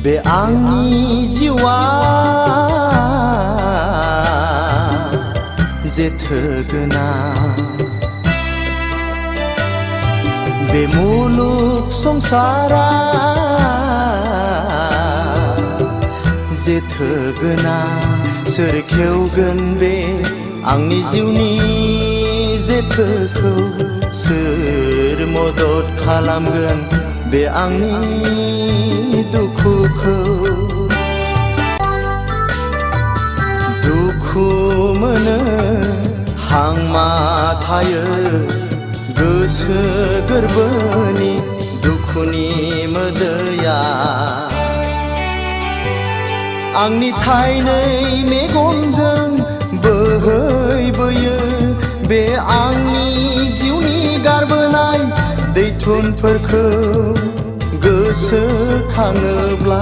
बे आंनि जिउआ जेथो गोनां बे मुलुग संसारा जेथो गोनां सोर खेवगोन बे आंनि जिउनि जेथोखौ सोर मदद खालामगोन बे आंनि दुखुखौ दुखु मोनो हांमा थायो गोसो गोरबोनि दुखुनि मोदैया आंनि थाइनै मेगनजों बोहैबोयो बे आंनि जिउनि गारबोनाय दैथुनफोरखौ गोसोखाङोब्ला